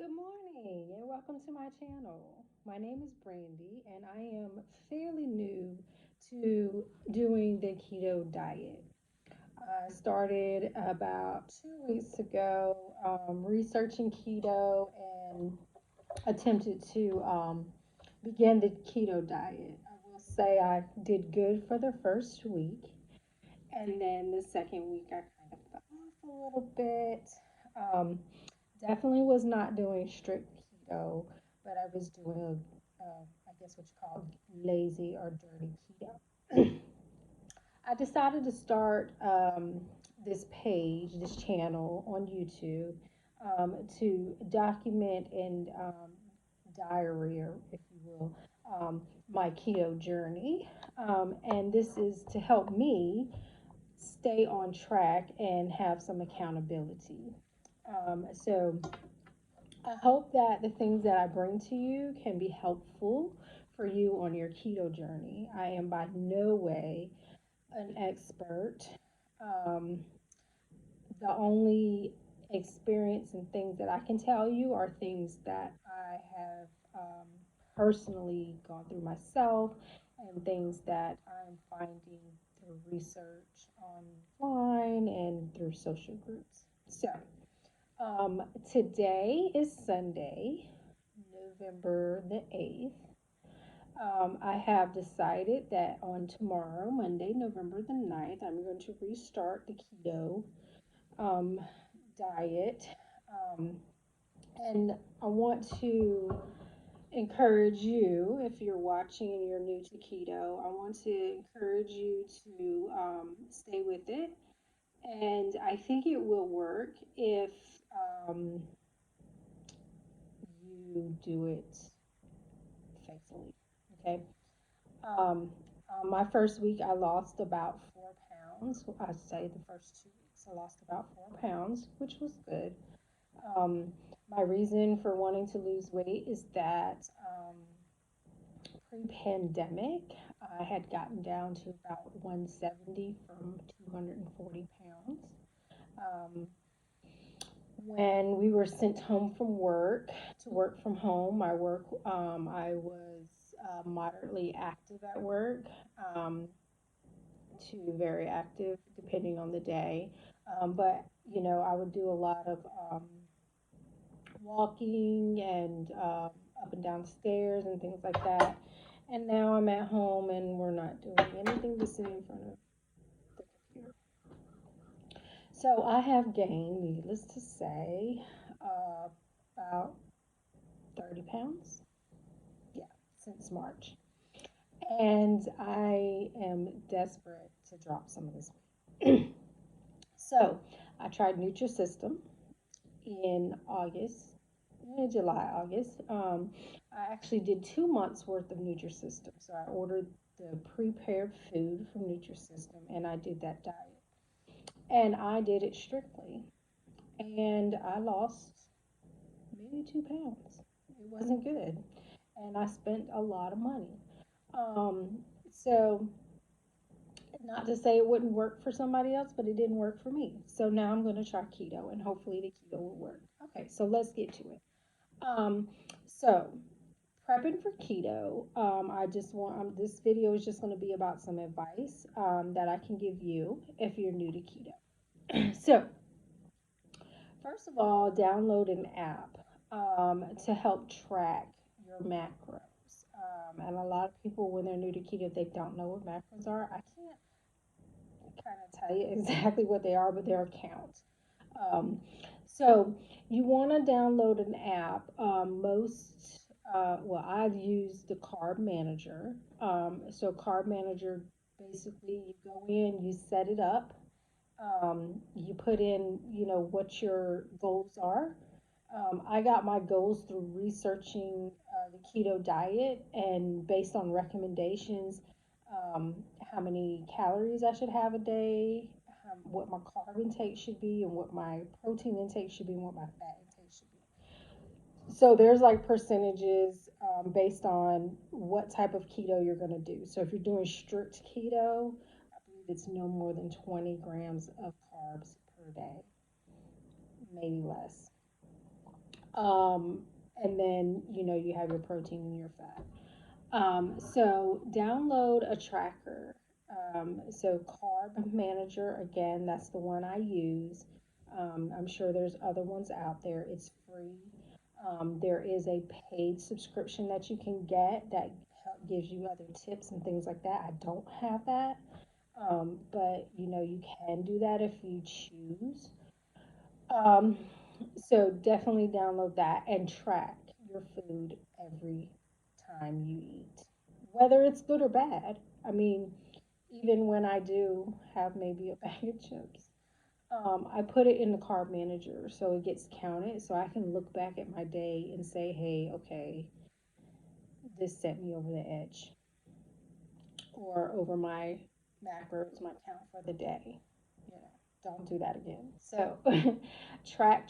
Good morning and welcome to my channel. My name is Brandy and I am fairly new to doing the keto diet. I started about 2 weeks ago researching keto and attempted to begin the keto diet. I will say I did good for the first week, and then the second week I kind of fell off a little bit. Um, Definitely was not doing strict keto, but I was doing I guess what you call lazy or dirty keto. I decided to start this page, this channel on YouTube to document and diary, or if you will, my keto journey. And this is to help me stay on track and have some accountability. So I hope that the things that I bring to you can be helpful for you on your keto journey. I am by no way an expert. Um, the only experience and things that I can tell you are things that I have personally gone through myself and things that I'm finding through research online and through social groups. So, today is Sunday, November the 8th. I have decided that on tomorrow, Monday, November the 9th, I'm going to restart the keto um, diet. Um, and I want to encourage you, if you're watching and you're new to keto, I want to encourage you to stay with it. And I think it will work if um, you do it faithfully. Okay. Um, my first week, I lost about 4 pounds. I'd say the first 2 weeks, I lost about 4 pounds, which was good. My reason for wanting to lose weight is that pre-pandemic, I had gotten down to about 170 from 240 pounds. Um, when we were sent home from work to work from home, I was moderately active at work, to very active depending on the day. But I would do a lot of walking and up and down stairs and things like that. And now I'm at home and we're not doing anything but sitting in front of the computer. So I have gained, needless to say, about 30 pounds. Yeah, since March. And I am desperate to drop some of this weight. So I tried Nutrisystem in August, July, August. I actually did 2 months worth of Nutrisystem. So I ordered the prepared food from Nutrisystem and I did that diet. And I did it strictly. And I lost maybe 2 pounds. It wasn't good. And I spent a lot of money. So not to say it wouldn't work for somebody else, but it didn't work for me. So now I'm going to try keto and hopefully the keto will work. Okay, so let's get to it. Um, so prepping for keto, I just want this video is just going to be about some advice that I can give you if you're new to keto. So first of all, download an app to help track your macros. And a lot of people, when they're new to keto, they don't know what macros are. I can't kind of tell you exactly what they are, but they're a count. Um, so you want to download an app. Well, I've used the Carb Manager. So Carb Manager, basically, you go in, you set it up, you put in, what your goals are. I got my goals through researching the keto diet and based on recommendations, um, how many calories I should have a day, what my carb intake should be, and what my protein intake should be, and what my fat intake should be. So there's like percentages based on what type of keto you're going to do. So if you're doing strict keto, I believe it's no more than 20 grams of carbs per day, maybe less. Um, and then, you have your protein and your fat. So download a tracker. So Carb Manager, again, that's the one I use. I'm sure there's other ones out there. It's free. There is a paid subscription that you can get that gives you other tips and things like that. I don't have that, but you can do that if you choose. Um, so definitely download that and track your food every time you eat, whether it's good or bad. I mean, even when I do have maybe a bag of chips, I put it in the carb manager so it gets counted, so I can look back at my day and say, hey, okay, this sent me over the edge or over my macros, my count for the day. Don't do that again. So track.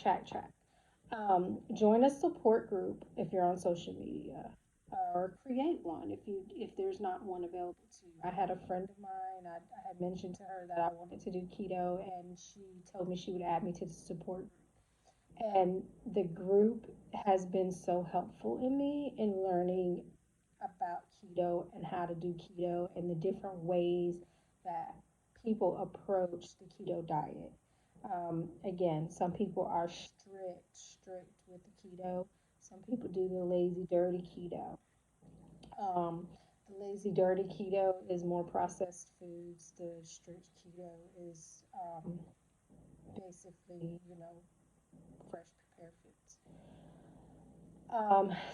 Join a support group if you're on social media, or create one if there's not one available to you. I had a friend of mine. I had mentioned to her that I wanted to do keto, and she told me she would add me to the support group. And the group has been so helpful in me in learning about keto and how to do keto and the different ways that people approach the keto diet. Again, some people are strict with the keto. Some people do the lazy, dirty keto. Um, the lazy, dirty keto is more processed foods. The strict keto is basically, fresh prepared foods.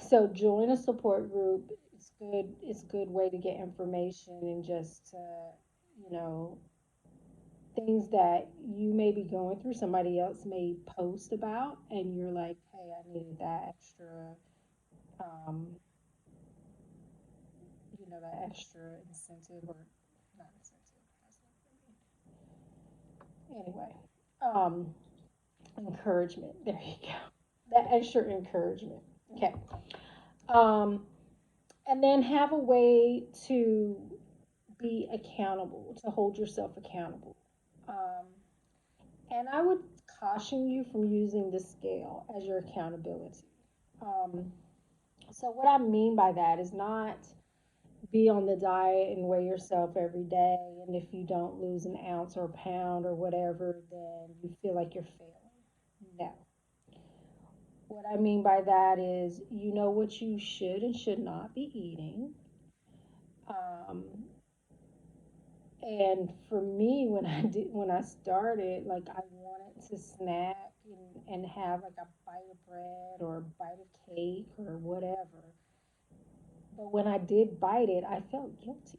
So join a support group. It's good. It's a good way to get information and just things that you may be going through. Somebody else may post about, and you're like, hey, I needed that extra, um, that extra incentive or not incentive. That's not anyway. Um, Encouragement. There you go. That extra encouragement. Okay. Um, and then have a way to be accountable, to hold yourself accountable. Um, and I would caution you from using the scale as your accountability. Um, so, what I mean by that is not be on the diet and weigh yourself every day. And if you don't lose an ounce or a pound or whatever, then you feel like you're failing. No. What I mean by that is you know what you should and should not be eating. Um, And for me, when I started, like I wanted to snack and have like a bite of bread or a bite of cake or whatever. But when I did bite it, I felt guilty.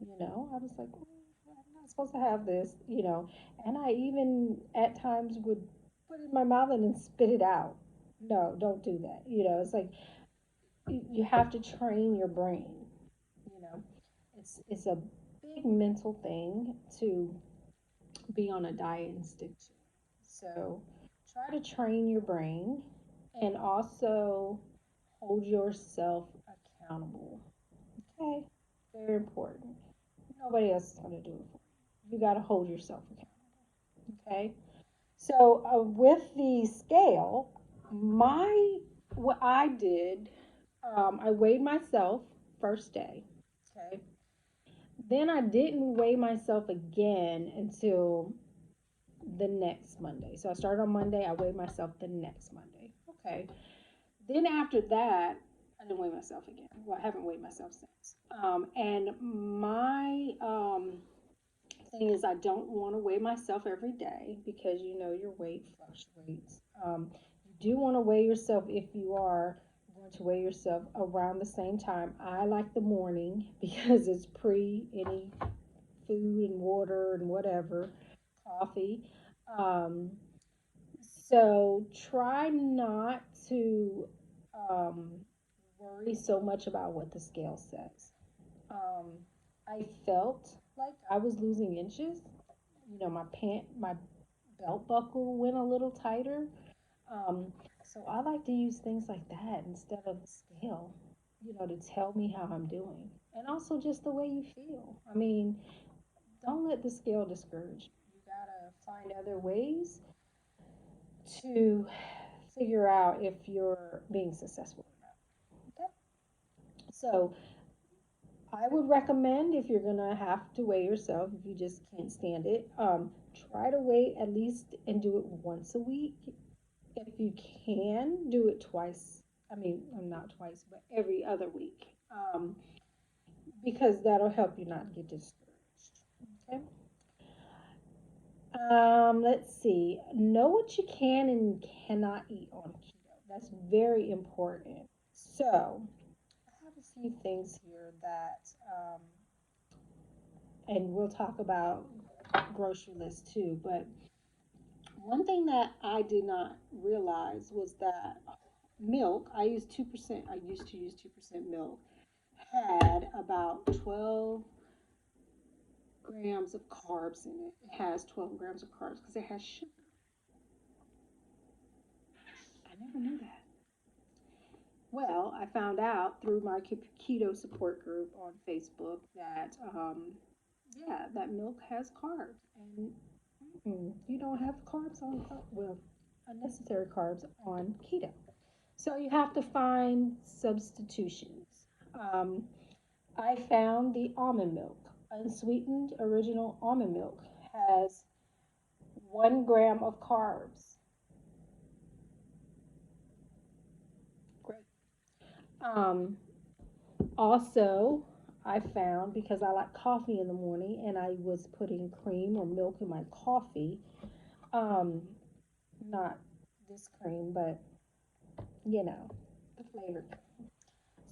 I was like, I'm not supposed to have this. And I even at times would put it in my mouth and then spit it out. No, don't do that. It's like you have to train your brain. You know, it's a big mental thing to be on a diet and stick to it. So try to train your brain and also hold yourself accountable. Okay? Very important. Nobody else is going to do it for you. You got to hold yourself accountable. Okay? So with the scale, my what I did, I weighed myself first day. Okay. Then I didn't weigh myself again until the next Monday. So I started on Monday. I weighed myself the next Monday. Okay. Then after that, I didn't weigh myself again. Well, I haven't weighed myself since. And my thing is, I don't want to weigh myself every day because your weight fluctuates. You do want to weigh yourself if you are going to weigh yourself around the same time. I like the morning because it's pre any food and water and whatever, coffee. Um, so try not to um, worry so much about what the scale says. Um, I felt like I was losing inches. My belt buckle went a little tighter. Um, so I like to use things like that instead of the scale, to tell me how I'm doing. And also just the way you feel. I mean, don't let the scale discourage you. You gotta find other ways to figure out if you're being successful or not. Okay. So I would recommend if you're gonna have to weigh yourself, if you just can't stand it, try to weigh at least and do it once a week. If you can, do it twice. I mean, not twice, but every other week, because that'll help you not get discouraged. Okay. Let's see. Know what you can and cannot eat on keto. That's very important. So, I have a few things here that, and we'll talk about grocery list too, but one thing that I did not realize was that milk, I used to use 2% milk, had about 12 grams of carbs in it. It has 12 grams of carbs because it has sugar. I never knew that. Well, I found out through my keto support group on Facebook that, yeah, that milk has carbs. And you don't have carbs on, well, unnecessary carbs on keto. So you have to find substitutions. Um, I found the almond milk. Unsweetened original almond milk has 1 gram of carbs. Great. Um, Also, I found because I like coffee in the morning and I was putting cream or milk in my coffee, um, not this cream, but the flavored.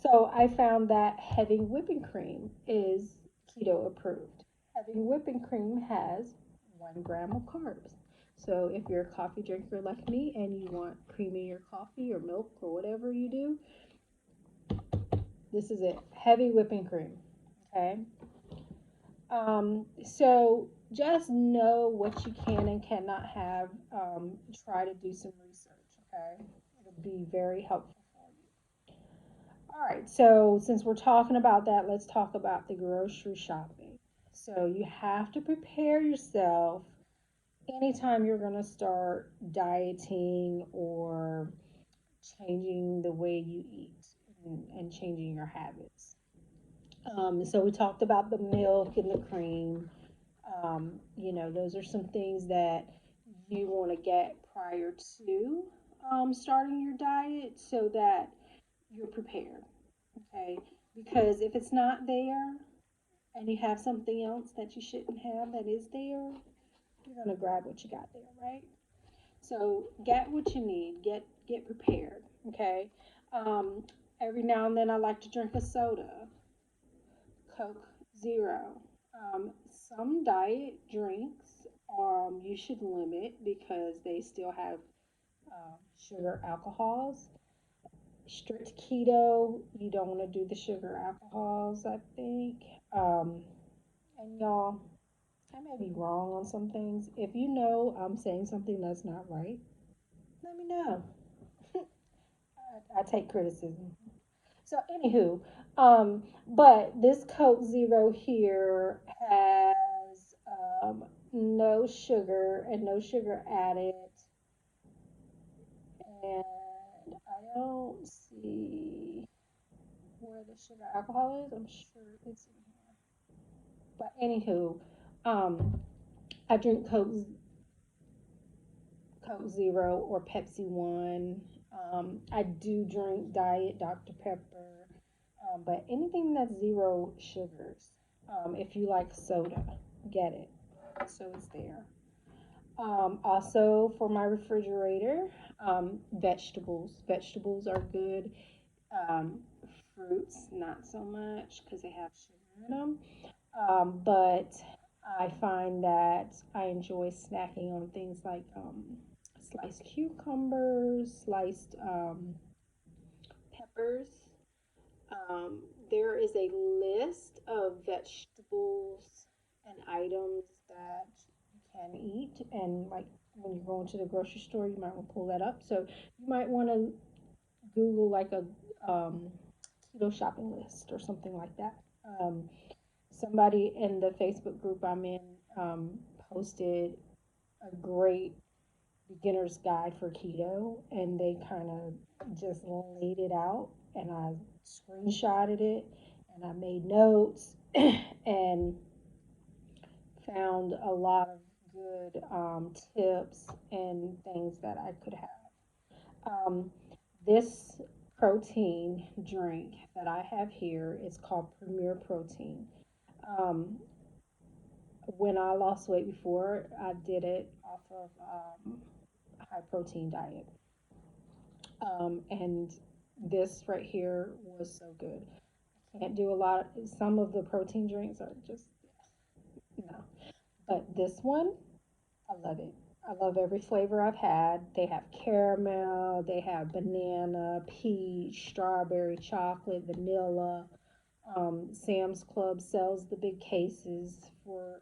So I found that having whipping cream is keto approved. Having whipping cream has 1 gram of carbs. So if you're a coffee drinker like me and you want cream in your coffee or milk or whatever you do, this is it. Heavy whipping cream. Okay. So just know what you can and cannot have. Try to do some research. Okay. It'll be very helpful for you. All right, so since we're talking about that, let's talk about the grocery shopping. So you have to prepare yourself anytime you're going to start dieting or changing the way you eat and changing your habits. So we talked about the milk and the cream. Those are some things that you want to get prior to starting your diet so that you're prepared. Okay, because if it's not there and you have something else that you shouldn't have that is there, you're gonna grab what you got there, right? So get what you need. Get prepared. Okay. Um, every now and then I like to drink a soda, Coke Zero. Some diet drinks you should limit because they still have sugar alcohols. Strict keto, you don't want to do the sugar alcohols, I think. And y'all, I may be wrong on some things. If you know I'm saying something that's not right, let me know. I take criticism. So, anywho, but this Coke Zero here has no sugar and no sugar added, and I don't see where the sugar alcohol is. I'm sure it's in here. But anywho, um, I drink Coke Zero or Pepsi One. I do drink Diet Dr Pepper, but anything that's zero sugars. If you like soda, get it. So it's there. Also for my refrigerator, vegetables. Vegetables are good. Um, Fruits, not so much because they have sugar in them. But I find that I enjoy snacking on things like sliced cucumbers, sliced peppers. There is a list of vegetables and items that you can eat, and like when you're going to the grocery store, you might want to pull that up. So you might want to Google like a keto shopping list or something like that. Um, Somebody in the Facebook group I'm in posted a great beginner's guide for keto, and they kind of just laid it out, and I screenshotted it, and I made notes, and found a lot of good tips and things that I could have. This protein drink that I have here is called Premier Protein. Um, when I lost weight before, I did it off of a high protein diet. And this right here was so good. Can't do a lot. Some of the protein drinks are just, no. But this one, I love it. I love every flavor I've had. They have caramel, they have banana, peach, strawberry, chocolate, vanilla. Sam's Club sells the big cases for,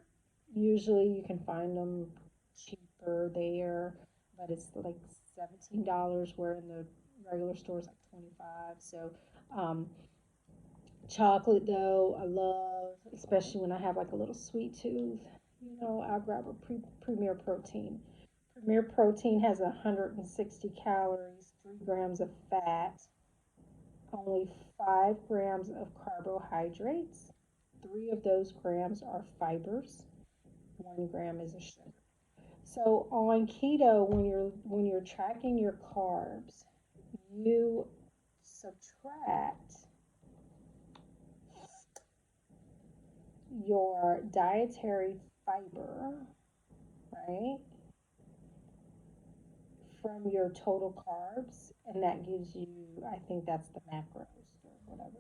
usually you can find them cheaper there, but it's like $17, where in the regular store is like 25. So, um, chocolate though, I love, especially when I have like a little sweet tooth. I'll grab a Premier Protein. Premier Protein has 160 calories, 3 grams of fat, only 5 grams of carbohydrates. 3 of those grams are fibers. 1 gram is a sugar. So on keto, when you're tracking your carbs, you subtract your dietary fiber, right, from your total carbs, and that gives you, I think that's the macros or whatever.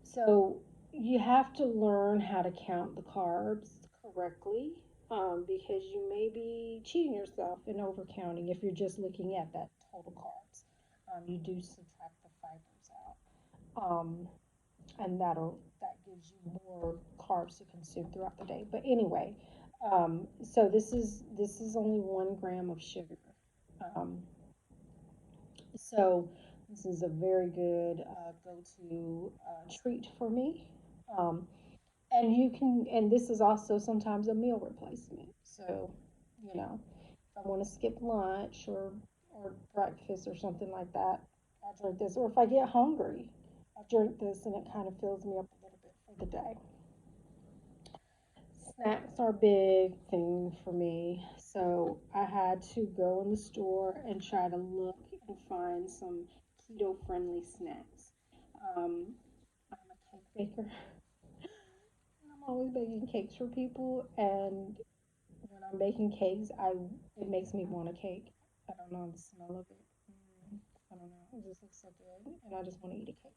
So you have to learn how to count the carbs correctly, because you may be cheating yourself and overcounting if you're just looking at that total carbs. You do subtract the fibers out. And that gives you more carbs to consume throughout the day. But anyway, so this is only 1 gram of sugar. Um, so this is a very good go-to treat for me. Um, and this is also sometimes a meal replacement. So, if I want to skip lunch or breakfast or something like that, I drink this. Or if I get hungry, I drink this, and it kind of fills me up a little bit for the day. Snacks are a big thing for me, so I had to go in the store and try to look and find some keto friendly snacks. I'm a cake baker, and I'm always baking cakes for people. And when I'm baking cakes, it makes me want a cake. I don't know, the smell of it. I don't know. It just looks so good, and I just want to eat a cake.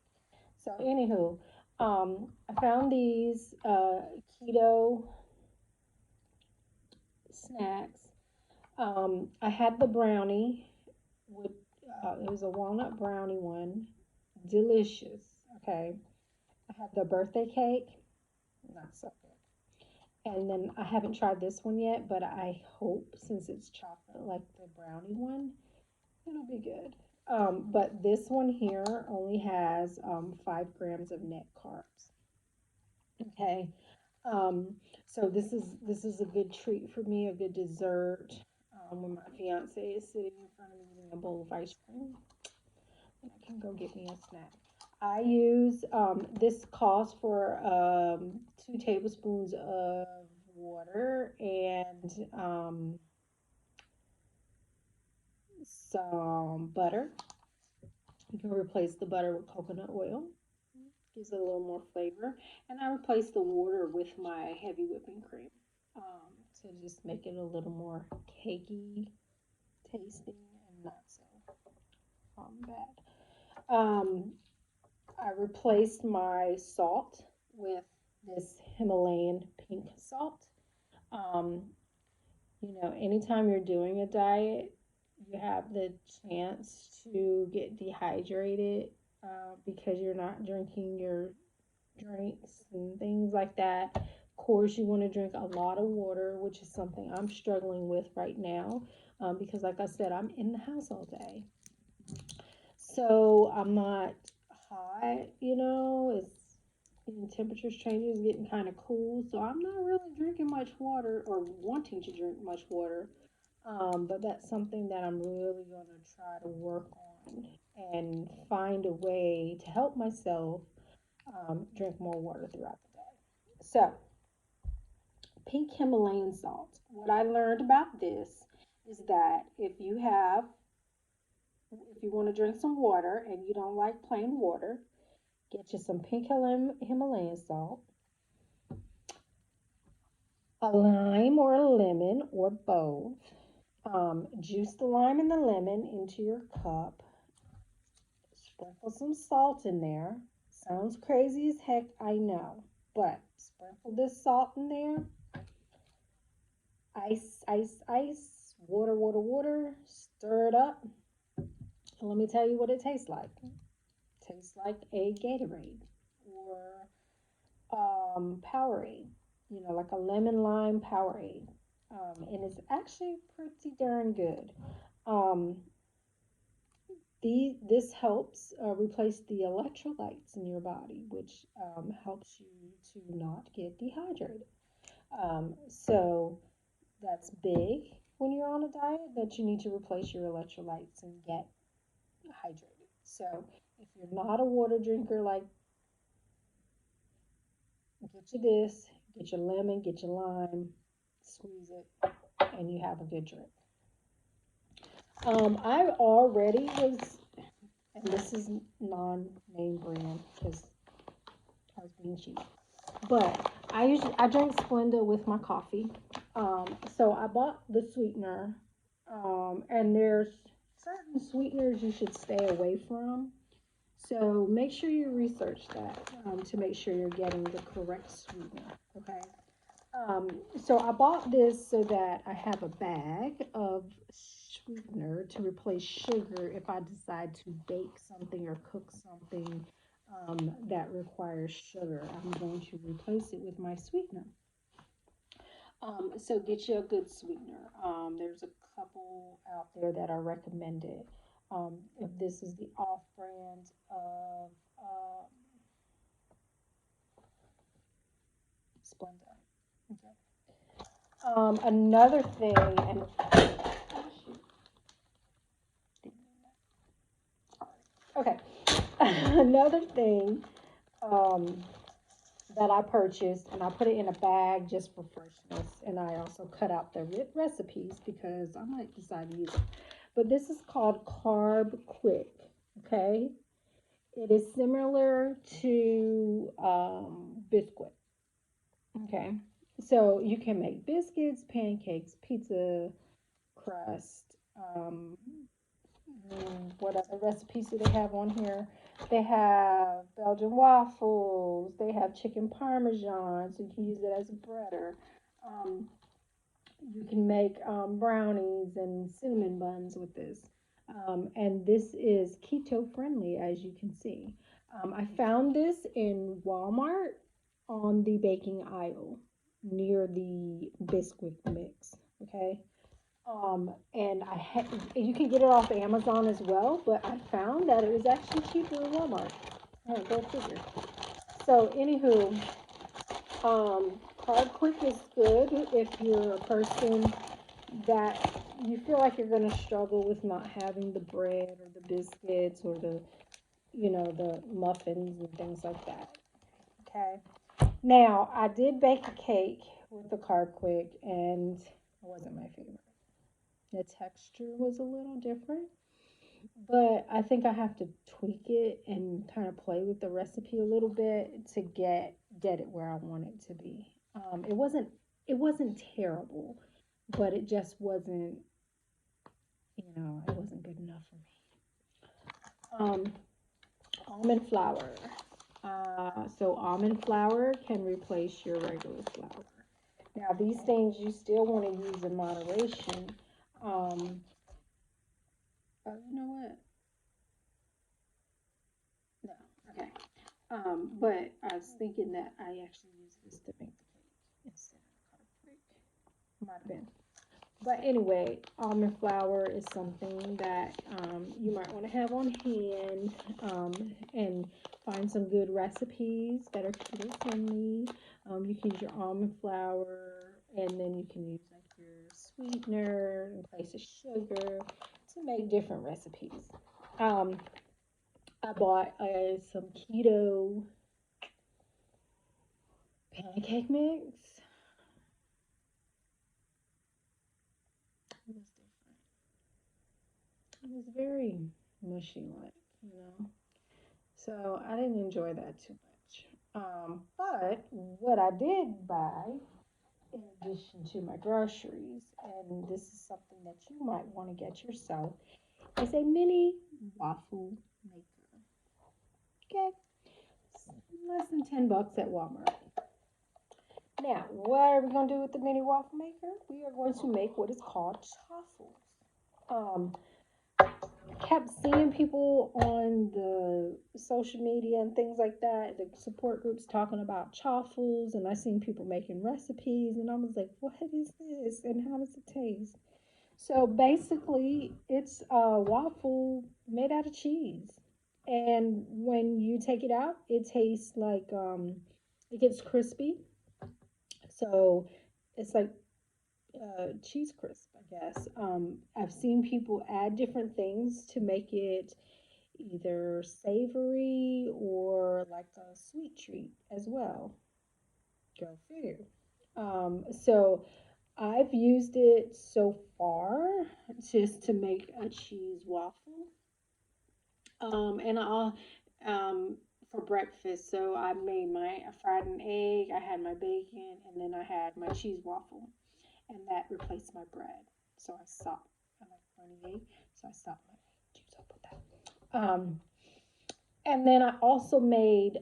So, anywho, I found these keto snacks. I had the brownie with it was a walnut brownie one, delicious. Okay, I had the birthday cake, not so good. And then I haven't tried this one yet, but I hope, since it's chocolate like the brownie one, it'll be good. But this one here only has 5 grams of net carbs. Okay. Um, so this is a good treat for me, a good dessert. When my fiance is sitting in front of me eating a bowl of ice cream, and I can go get me a snack. I use this calls for 2 tablespoons of water and some butter. You can replace the butter with coconut oil. Gives it a little more flavor. And I replace the water with my heavy whipping cream, to just make it a little more cakey tasting and not so bad. I replaced my salt with this Himalayan pink salt. Um, anytime you're doing a diet, you have the chance to get dehydrated, because you're not drinking your drinks and things like that. Of course, you want to drink a lot of water, which is something I'm struggling with right now, because, like I said, I'm in the house all day. So I'm not hot, temperature's changing, it's getting kind of cool. So I'm not really drinking much water or wanting to drink much water. But that's something that I'm really going to try to work on and find a way to help myself drink more water throughout the day. So, pink Himalayan salt. What I learned about this is that if you want to drink some water and you don't like plain water, get you some pink Himalayan salt, a lime or a lemon or both. Juice the lime and the lemon into your cup. Sprinkle some salt in there. Sounds crazy as heck, I know. But sprinkle this salt in there. Ice, ice, ice. Water, water, water. Stir it up. And let me tell you what it tastes like. It tastes like a Gatorade or Powerade. Like a lemon lime Powerade. And it's actually pretty darn good. Um, this helps replace the electrolytes in your body, which helps you to not get dehydrated. So that's big when you're on a diet that you need to replace your electrolytes and get hydrated. So if you're not a water drinker, like get you this, get your lemon, get your lime, squeeze it, and you have a good drink. I already was, and this is non-name brand because I was being cheap. But I drink Splenda with my coffee. So I bought the sweetener, and there's certain sweeteners you should stay away from. So make sure you research that to make sure you're getting the correct sweetener. Okay. So I bought this so that I have a bag of sweetener to replace sugar if I decide to bake something or cook something that requires sugar. I'm going to replace it with my sweetener. So get you a good sweetener. There's a couple out there that are recommended. If this is the off-brand of Splenda. Okay. Another thing, and okay, another thing um, that I purchased, and I put it in a bag just for freshness, and I also cut out the recipes because I might decide to use it. But this is called Carb Quick. Okay, it is similar to Biscuit. Okay, so you can make biscuits, pancakes, pizza crust. What other recipes do they have on here? They have Belgian waffles. They have chicken parmesan, so you can use it as a breader. Um, you can make brownies and cinnamon buns with this. And this is keto friendly, as you can see. I found this in Walmart on the baking aisle near the Bisquick mix. Okay. And you can get it off Amazon as well, but I found that it was actually cheaper in Walmart. Yeah, go figure. So, anywho, Carb Quick is good if you're a person that you feel like you're going to struggle with not having the bread or the biscuits or the muffins and things like that. Okay. Now, I did bake a cake with the Carb Quick, and it wasn't my favorite. The texture was a little different, but I think I have to tweak it and kind of play with the recipe a little bit to get it where I want it to be. It wasn't terrible, but it just wasn't good enough for me. Almond flour. So almond flour can replace your regular flour. Now these things you still want to use in moderation. Um, you know what? No, okay. But I was thinking that I actually use this to make the cake instead of cake. Might have been. But anyway, almond flour is something that you might want to have on hand and find some good recipes that are keto friendly. You can use your almond flour and then you can use like your sweetener in place of sugar to make different recipes. Um, I bought some keto pancake mix. It was different. It was very mushy, like, you know. So I didn't enjoy that too much. But what I did buy, in addition to my groceries, and this is something that you might want to get yourself, is a mini waffle maker. Okay, it's less than $10 at Walmart. Now, what are we going to do with the mini waffle maker? We are going to make what is called chaffles. Um, kept seeing people on the social media and things like that, the support groups talking about chaffles, and I seen people making recipes, and I was like, what is this, and how does it taste? So basically, it's a waffle made out of cheese, and when you take it out, it tastes like it gets crispy. So it's like cheese crisp, I guess. I've seen people add different things to make it either savory or like a sweet treat as well. Go figure. So I've used it so far just to make a cheese waffle. And I'll for breakfast. So I made I fried an egg, I had my bacon, and then I had my cheese waffle, and that replaced my bread. So I stopped. I like runny egg, so I stopped my juice up with that. And then I also made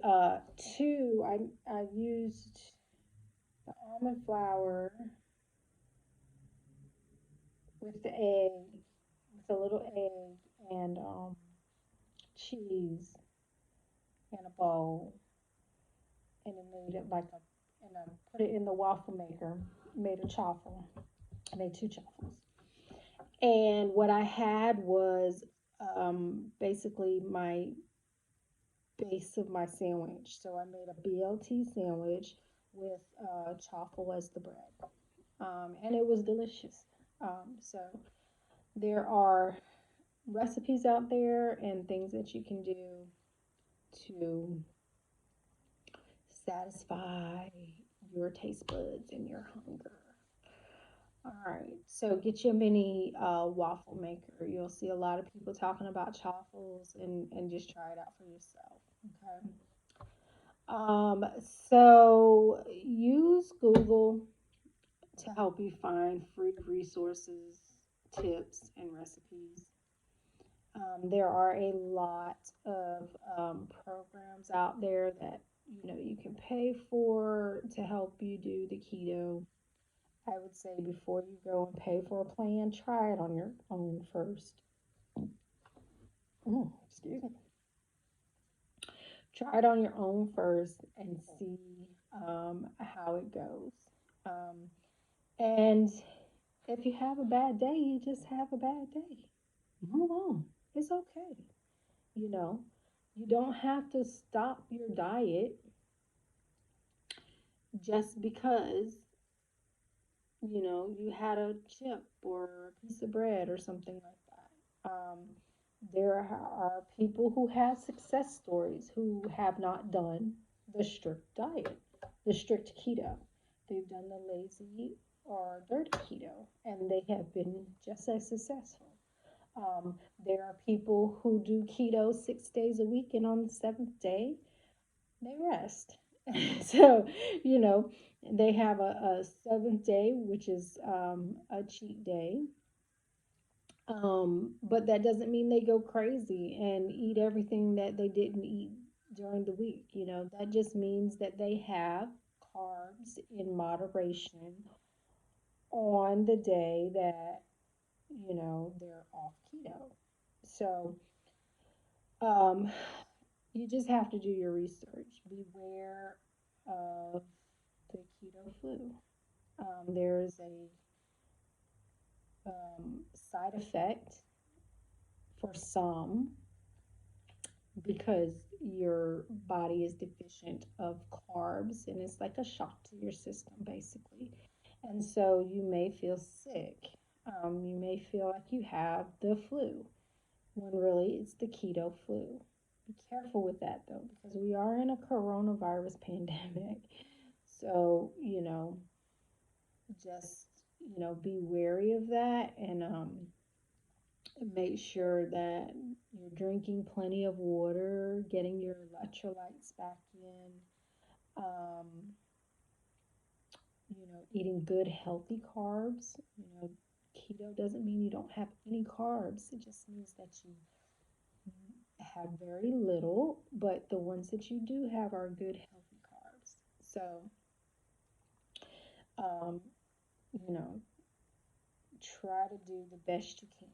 two. I used the almond flour with the egg, with a little egg and cheese in a bowl, and then made it like and I put it in the waffle maker. Made a chaffle. I made two chaffles. And what I had was basically my base of my sandwich. So I made a BLT sandwich with chaffle as the bread. And it was delicious. So there are recipes out there and things that you can do to satisfy your taste buds and your hunger. All right, so get you a mini waffle maker. You'll see a lot of people talking about chaffles and just try it out for yourself. Okay. Um, so use Google to help you find free resources, tips, and recipes. There are a lot of programs out there that you can pay for to help you do the keto. I would say before you go and pay for a plan, try it on your own first. Excuse me. Try it on your own first and see how it goes. Um, and if you have a bad day, you just have a bad day. Move on. It's okay. You know, you don't have to stop your diet just because, you had a chip or a piece of bread or something like that. There are people who have success stories who have not done the strict diet, the strict keto. They've done the lazy or dirty keto, and they have been just as successful. There are people who do keto 6 days a week, and on the seventh day, they rest. So, you know, they have a seventh day, which is a cheat day. But that doesn't mean they go crazy and eat everything that they didn't eat during the week. That just means that they have carbs in moderation on the day that, they're off keto. So, um, you just have to do your research. Beware of the keto flu. There's a side effect for some because your body is deficient of carbs and it's like a shock to your system basically. And so you may feel sick. You may feel like you have the flu when really it's the keto flu. Be careful with that though, because we are in a coronavirus pandemic. So, just, be wary of that and make sure that you're drinking plenty of water, getting your electrolytes back in, um, eating good, healthy carbs. Keto doesn't mean you don't have any carbs. It just means that you have very little, but the ones that you do have are good, healthy carbs. So, um, you know, try to do the best you can.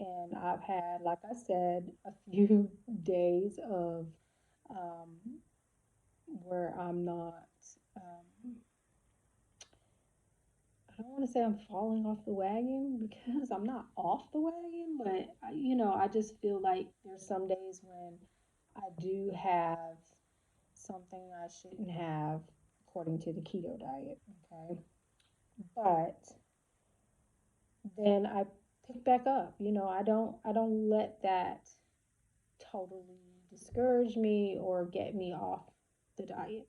And I've had, like I said, a few days of um, where I'm not, um, I don't want to say I'm falling off the wagon because I'm not off the wagon, but I just feel like there's some days when I do have something I shouldn't have according to the keto diet, okay? But then I pick back up. I don't let that totally discourage me or get me off the diet.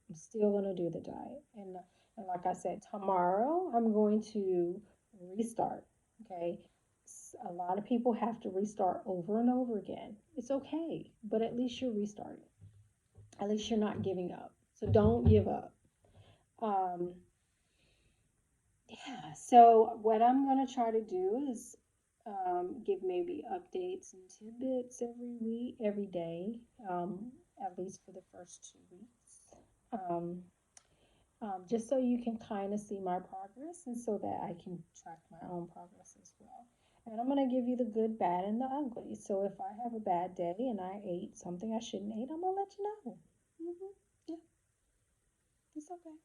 I'm still going to do the diet. And like I said, tomorrow I'm going to restart. Okay. A lot of people have to restart over and over again. It's okay, but at least you're restarting. At least you're not giving up. So don't give up. Um, yeah. So what I'm going to try to do is give maybe updates and tidbits every week, every day, at least for the first 2 weeks. Um, just so you can kind of see my progress and so that I can track my own progress as well. And I'm going to give you the good, bad, and the ugly. So if I have a bad day and I ate something I shouldn't eat, I'm going to let you know. Yeah, it's okay.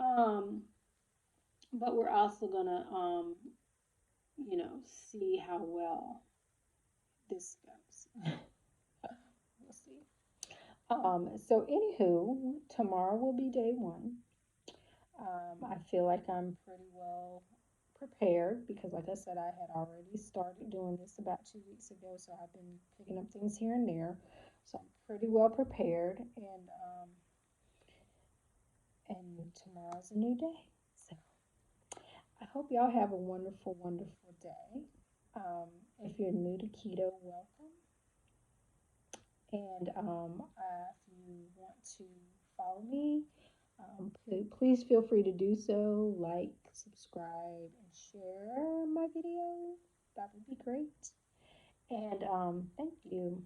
Um, but we're also going to, see how well this goes. We'll see. So anywho, tomorrow will be day one. I feel like I'm pretty well prepared because, like I said, I had already started doing this about 2 weeks ago, so I've been picking up things here and there. So I'm pretty well prepared, and tomorrow's a new day. So I hope y'all have a wonderful, wonderful day. Um, if you're new to keto, welcome. And if you want to follow me, please feel free to do so. Like, subscribe, and share my video. That would be great. And thank you.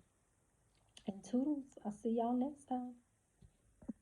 And toodles. I'll see y'all next time.